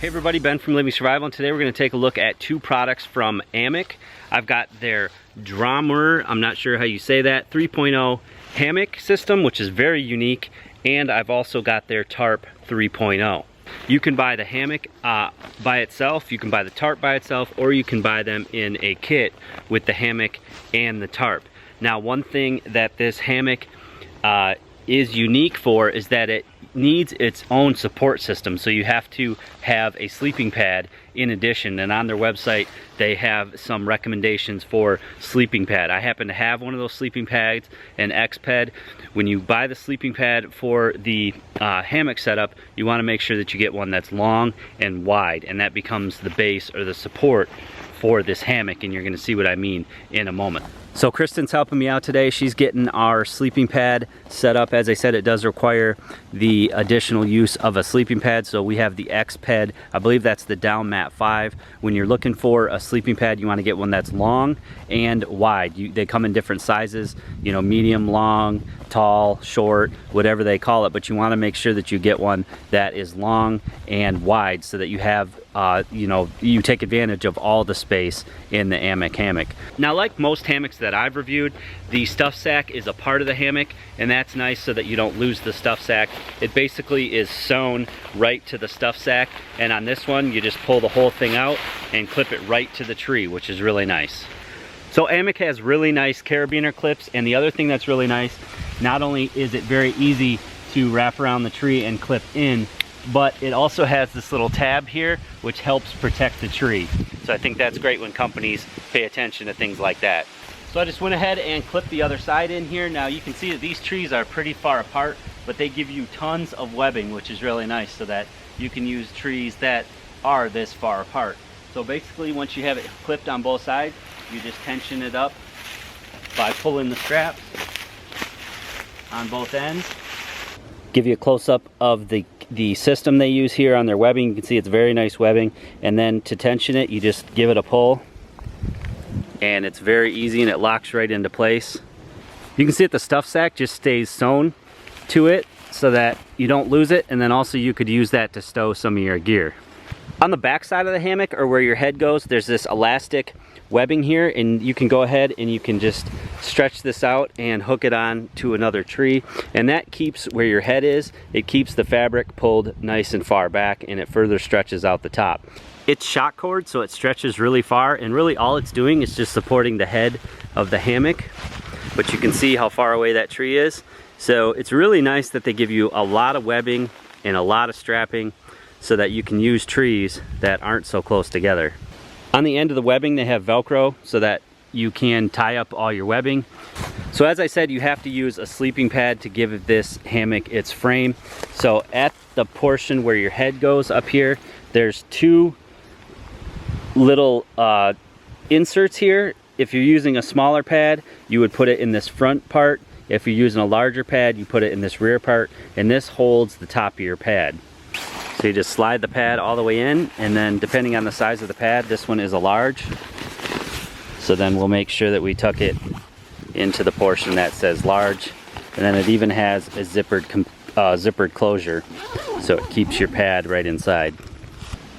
Hey everybody, Ben from Living Survival, and today we're going to take a look at two products from Amok. I've got their Draumr, I'm not sure how you say that, 3.0 hammock system, which is very unique, and I've also got their Tarp 3.0. You can buy the hammock by itself, you can buy the tarp by itself, or you can buy them in a kit with the hammock and the tarp. Now, one thing that this hammock is unique for is that it needs its own support system, so you have to have a sleeping pad in addition, and on their website they have some recommendations for sleeping pad. I happen to have one of those sleeping pads, an X-Ped. When you buy the sleeping pad for the hammock setup, you want to make sure that you get one that's long and wide, and that becomes the base or the support for this hammock, and you're going to see what I mean in a moment. So Kristen's helping me out today. She's getting our sleeping pad set up. As I said, it does require the additional use of a sleeping pad. So we have the X-Ped, I believe that's the Down Mat 5. When you're looking for a sleeping pad, you want to get one that's long and wide. They come in different sizes, you know, medium, long, tall, short, whatever they call it, but you want to make sure that you get one that is long and wide so that you have you know, you take advantage of all the space in the Amok hammock. Now, like most hammocks that I've reviewed, the stuff sack is a part of the hammock, and that's nice so that you don't lose the stuff sack. It basically is sewn right to the stuff sack, and on this one you just pull the whole thing out and clip it right to the tree, which is really nice. So Amok has really nice carabiner clips, and the other thing that's really nice, not only is it very easy to wrap around the tree and clip in, but it also has this little tab here which helps protect the tree. So I think that's great when companies pay attention to things like that. So I just went ahead and clipped the other side in here. Now you can see that these trees are pretty far apart, but they give you tons of webbing, which is really nice, so that you can use trees that are this far apart. So basically, once you have it clipped on both sides, you just tension it up by pulling the straps on both ends. Give you a close-up of the system they use here on their webbing. You can see it's very nice webbing, and then to tension it, you just give it a pull, and it's very easy, and it locks right into place. You can see that the stuff sack just stays sewn to it so that you don't lose it, and then also you could use that to stow some of your gear. On the back side of the hammock, or where your head goes, there's this elastic webbing here, and you can go ahead and you can just stretch this out and hook it on to another tree, and that keeps where your head is, it keeps the fabric pulled nice and far back, and it further stretches out the top. It's shock cord, so it stretches really far, and really all it's doing is just supporting the head of the hammock, but you can see how far away that tree is. So it's really nice that they give you a lot of webbing and a lot of strapping so that you can use trees that aren't so close together. On the end of the webbing, they have Velcro so that you can tie up all your webbing. So as I said, you have to use a sleeping pad to give this hammock its frame. So at the portion where your head goes up here, there's two little inserts here. If you're using a smaller pad, you would put it in this front part. If you're using a larger pad, you put it in this rear part, and this holds the top of your pad. So you just slide the pad all the way in, and then depending on the size of the pad, this one is a large. So then we'll make sure that we tuck it into the portion that says large. And then it even has a zippered closure, so it keeps your pad right inside.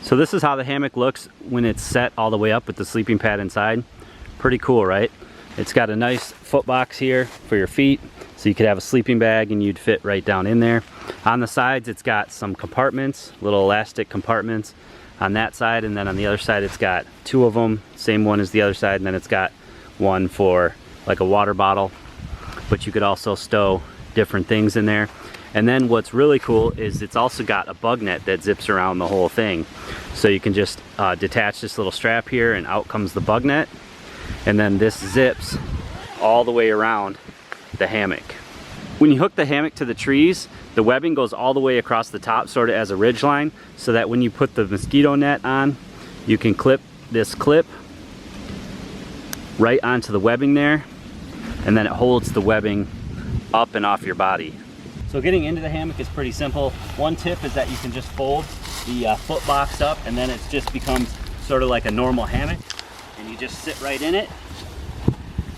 So this is how the hammock looks when it's set all the way up with the sleeping pad inside. Pretty cool, right? It's got a nice foot box here for your feet, so you could have a sleeping bag and you'd fit right down in there. On the sides, it's got some compartments, little elastic compartments on that side, and then on the other side it's got two of them, same one as the other side, and then it's got one for like a water bottle, but you could also stow different things in there. And then what's really cool is it's also got a bug net that zips around the whole thing, so you can just detach this little strap here, and out comes the bug net, and then this zips all the way around the hammock. When you hook the hammock to the trees, the webbing goes all the way across the top, sort of as a ridge line, so that when you put the mosquito net on, you can clip this clip right onto the webbing there, and then it holds the webbing up and off your body. So getting into the hammock is pretty simple. One tip is that you can just fold the foot box up, and then it just becomes sort of like a normal hammock, and you just sit right in it,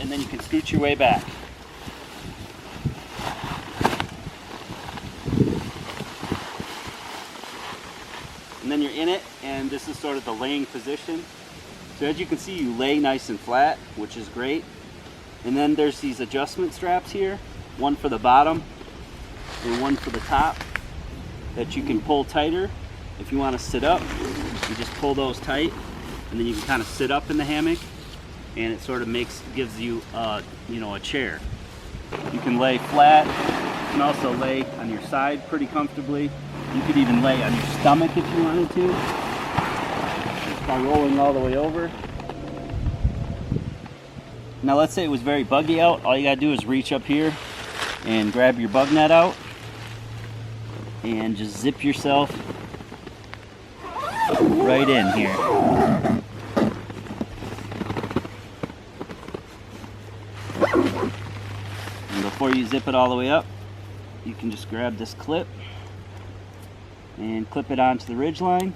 and then you can scoot your way back. And then you're in it, and this is sort of the laying position. So as you can see, you lay nice and flat, which is great. And then there's these adjustment straps here, one for the bottom and one for the top, that you can pull tighter. If you want to sit up, you just pull those tight, and then you can kind of sit up in the hammock, and it sort of gives you a chair. You can lay flat. You can also lay on your side pretty comfortably. You could even lay on your stomach if you wanted to, just by rolling all the way over. Now let's say it was very buggy out. All you gotta do is reach up here and grab your bug net out and just zip yourself right in here. And before you zip it all the way up, you can just grab this clip and clip it onto the ridge line.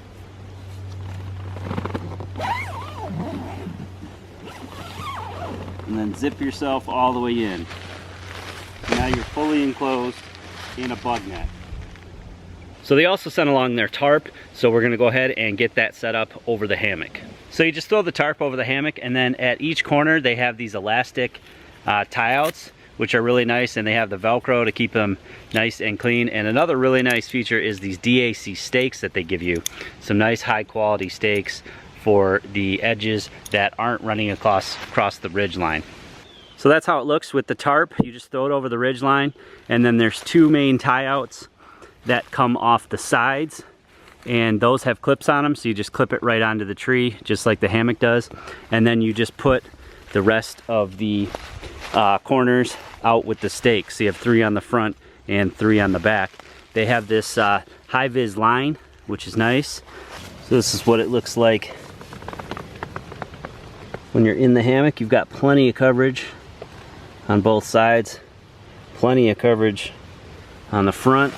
And then zip yourself all the way in. Now you're fully enclosed in a bug net. So they also sent along their tarp, so we're gonna go ahead and get that set up over the hammock. So you just throw the tarp over the hammock, and then at each corner they have these elastic tie-outs, which are really nice, and they have the Velcro to keep them nice and clean. And another really nice feature is these DAC stakes that they give you. Some nice high quality stakes for the edges that aren't running across the ridge line. So that's how it looks with the tarp. You just throw it over the ridge line, and then there's two main tie-outs that come off the sides, and those have clips on them, so you just clip it right onto the tree just like the hammock does, and then you just put the rest of the corners out with the stakes. So you have 3 on the front and 3 on the back. They have this high-vis line, which is nice. So this is what it looks like when you're in the hammock. You've got plenty of coverage on both sides, plenty of coverage on the front,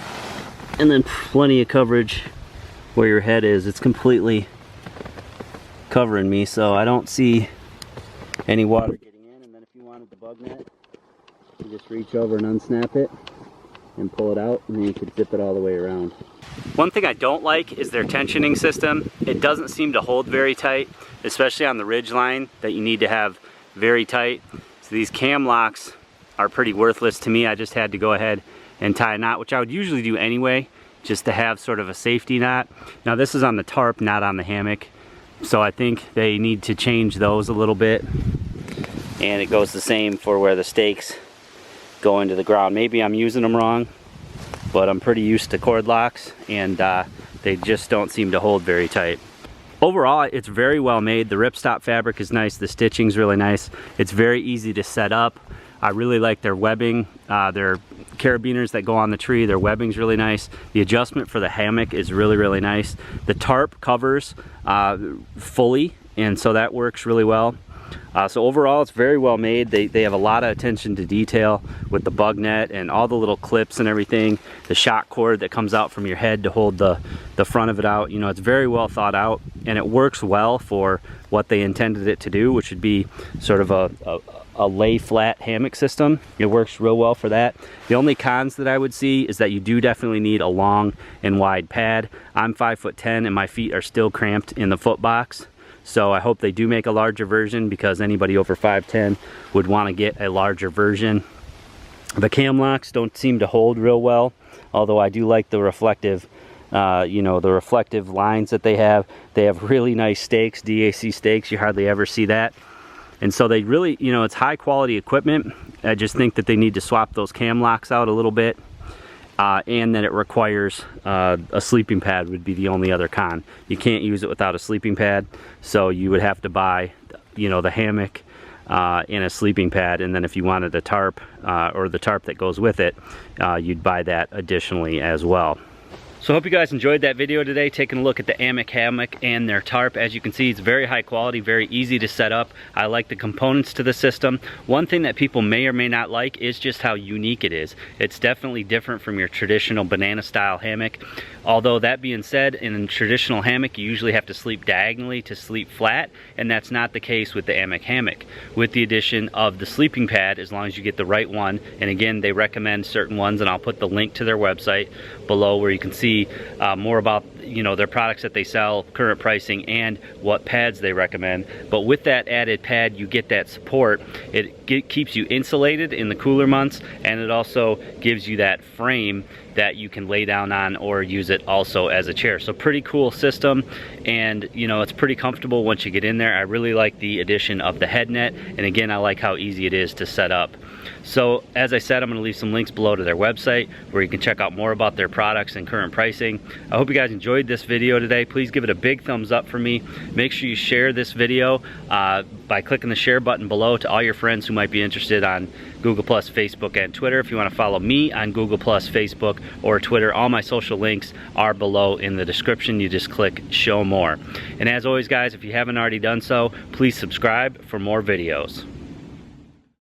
and then plenty of coverage where your head is. It's completely covering me, so I don't see any water getting in. And then if you wanted the bug net, you just reach over and unsnap it and pull it out, and then you could zip it all the way around. One thing I don't like is their tensioning system. It doesn't seem to hold very tight, especially on the ridge line that you need to have very tight. So these cam locks are pretty worthless to me. I just had to go ahead and tie a knot, which I would usually do anyway, just to have sort of a safety knot. Now this is on the tarp, not on the hammock, so I think they need to change those a little bit. And it goes the same for where the stakes go into the ground. Maybe I'm using them wrong, but I'm pretty used to cord locks, and they just don't seem to hold very tight. Overall, it's very well made. The ripstop fabric is nice. The stitching's really nice. It's very easy to set up. I really like their webbing. Their carabiners that go on the tree, their webbing's really nice. The adjustment for the hammock is really, really nice. The tarp covers fully, and so that works really well. So overall, it's very well made. They have a lot of attention to detail with the bug net and all the little clips and everything. The shock cord that comes out from your head to hold the front of it out. You know, it's very well thought out, and it works well for what they intended it to do, which would be sort of a lay flat hammock system. It works real well for that. The only cons that I would see is that you do definitely need a long and wide pad. I'm 5'10" and my feet are still cramped in the foot box. So I hope they do make a larger version, because anybody over 5'10" would want to get a larger version. The cam locks don't seem to hold real well, although I do like the reflective, you know, the reflective lines that they have. They have really nice stakes, DAC stakes. You hardly ever see that. And so they really, you know, it's high quality equipment. I just think that they need to swap those cam locks out a little bit. And that it requires a sleeping pad would be the only other con. You can't use it without a sleeping pad, so you would have to buy, you know, the hammock and a sleeping pad, and then if you wanted a tarp or the tarp that goes with it, you'd buy that additionally as well. So I hope you guys enjoyed that video today, taking a look at the Amok hammock and their tarp. As you can see, it's very high quality, very easy to set up. I like the components to the system. One thing that people may or may not like is just how unique it is. It's definitely different from your traditional banana style hammock. Although that being said, in a traditional hammock, you usually have to sleep diagonally to sleep flat, and that's not the case with the Amok hammock. With the addition of the sleeping pad, as long as you get the right one, and again, they recommend certain ones, and I'll put the link to their website below where you can see more about, you know, their products that they sell, current pricing, and what pads they recommend. But with that added pad, you get that support. It keeps you insulated in the cooler months, and it also gives you that frame that you can lay down on or use it also as a chair. So pretty cool system, and you know, it's pretty comfortable once you get in there. I really like the addition of the head net, and again, I like how easy it is to set up. So as I said, I'm going to leave some links below to their website where you can check out more about their products and current pricing. I hope you guys enjoyed this video today. Please give it a big thumbs up for me. Make sure you share this video by clicking the share button below to all your friends who might be interested on Google+, Facebook, and Twitter. If you want to follow me on Google+, Facebook, or Twitter, all my social links are below in the description. You just click show more. And as always, guys, if you haven't already done so, please subscribe for more videos.